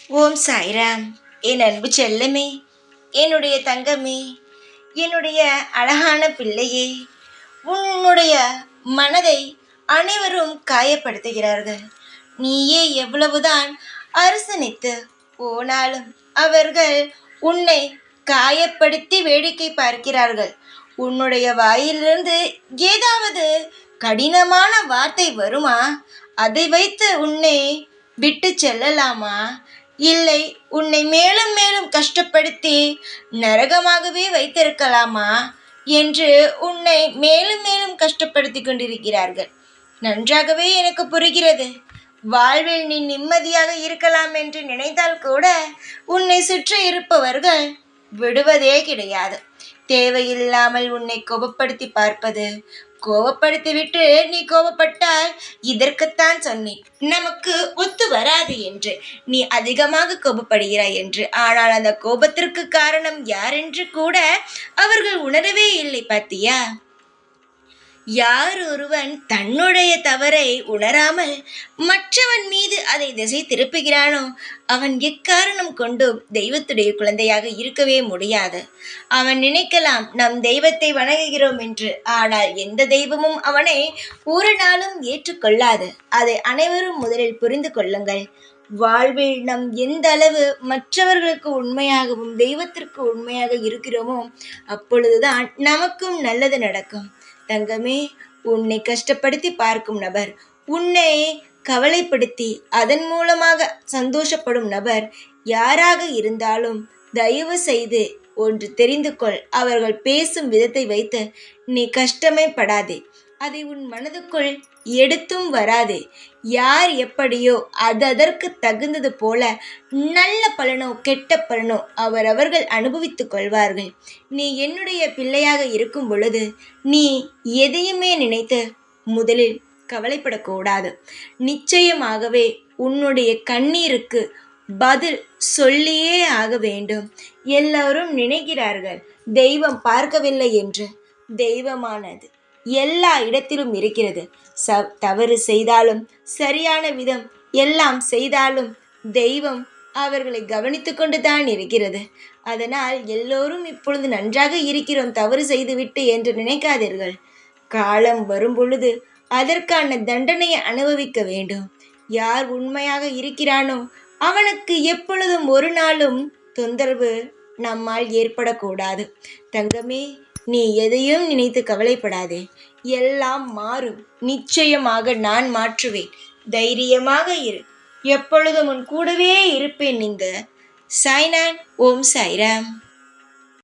ஓம் சாய்ராம். என் அன்பு செல்லமே, என்னுடைய தங்கமே, என்னுடைய அழகான பிள்ளையே, உன்னுடைய மனதை அனைவரும் காயப்படுத்துகிறார்கள். நீயே எவ்வளவுதான் அரசனித்து போனாலும் அவர்கள் உன்னை காயப்படுத்தி வேடிக்கை பார்க்கிறார்கள். உன்னுடைய வாயிலிருந்து ஏதாவது கடினமான வார்த்தை வருமா? அதை வைத்து உன்னை விட்டு செல்லலாமா? இல்லை உன்னை மேலும் மேலும் கஷ்டப்படுத்தி நரகமாகவே வைத்திருக்கலாமா என்று உன்னை மேலும் மேலும் கஷ்டப்படுத்தி கொண்டிருக்கிறார்கள். நன்றாகவே எனக்கு புரிகிறது. வாழ்வில் நீ நிம்மதியாக இருக்கலாம் என்று நினைத்தால் கூட உன்னை சுற்றி இருப்பவர்கள் விடுவதே கிடையாது. தேவையில்லாமல் உன்னை கோபப்படுத்தி பார்ப்பது, கோபப்படுத்திவிட்டு நீ கோபப்பட்டால் இதற்குத்தான் சொன்னேன், நமக்கு ஒத்து வராது என்று. நீ அதிகமாக கோபப்படுகிறாய் என்று. ஆனால் அந்த கோபத்திற்கு காரணம் யாரென்று கூட அவர்கள் உணரவே இல்லை. பார்த்தியா? யார் ஒருவன் தன்னுடைய தவறை உணராமல் மற்றவன் மீது அதை திசை திருப்புகிறானோ அவன் எக்காரணம் கொண்டும் தெய்வத்துடைய குழந்தையாக இருக்கவே முடியாது. அவன் நினைக்கலாம் நம் தெய்வத்தை வணங்குகிறோம் என்று. ஆனால் எந்த தெய்வமும் அவனை ஒரு நாளும் ஏற்றுக்கொள்ளாது. அதை அனைவரும் முதலில் புரிந்து கொள்ளுங்கள். வாழ்வில் நம் எந்த அளவு மற்றவர்களுக்கு உண்மையாகவும் தெய்வத்திற்கு உண்மையாக இருக்கிறோமோ அப்பொழுதுதான் நமக்கும் நல்லது நடக்கும். தங்கமே, உன்னை கஷ்டப்படுத்தி பார்க்கும் நபர், உன்னை கவலைப்படுத்தி அதன் மூலமாக சந்தோஷப்படும் நபர் யாராக இருந்தாலும் தயவு செய்து ஒன்று தெரிந்து கொள். அவர்கள் பேசும் விதத்தை வைத்து நீ கஷ்டமே படாதே. அதை உன் மனதுக்குள் எடுத்தும் வராதே. யார் எப்படியோ அதற்கு தகுந்தது போல நல்ல பலனோ கெட்ட பலனோ அவரவர்கள் அனுபவித்துக் கொள்வார்கள். நீ என்னுடைய பிள்ளையாக இருக்கும் பொழுது நீ எதையுமே நினைத்து முதலில் கவலைப்படக்கூடாது. நிச்சயமாகவே உன்னுடைய கண்ணீருக்கு பதில் சொல்லியே ஆக வேண்டும். எல்லோரும் நினைக்கிறார்கள் தெய்வம் பார்க்கவில்லை என்று. தெய்வமானது எல்லா இடத்திலும் இருக்கிறது. தவறு செய்தாலும் சரியான விதம் எல்லாம் செய்தாலும் தெய்வம் அவர்களை கவனித்து கொண்டு தான் இருக்கிறது. அதனால் எல்லோரும் இப்பொழுது நன்றாக இருக்கிறோம் தவறு செய்துவிட்டு என்று நினைக்காதீர்கள். காலம் வரும் பொழுது அதற்கான தண்டனையை அனுபவிக்க வேண்டும். யார் உண்மையாக இருக்கிறானோ அவனுக்கு எப்பொழுதும் ஒரு நாளும் தொந்தரவு நம்மால் ஏற்படக்கூடாது. தங்கமே, நீ எதையும் நினைத்து கவலைப்படாதே. எல்லாம் மாறும். நிச்சயமாக நான் மாற்றுவேன். தைரியமாக இரு. எப்பொழுதும் உன் கூடவே இருப்பேன். நீங்க சாய்நான். ஓம் சாய்ராம்.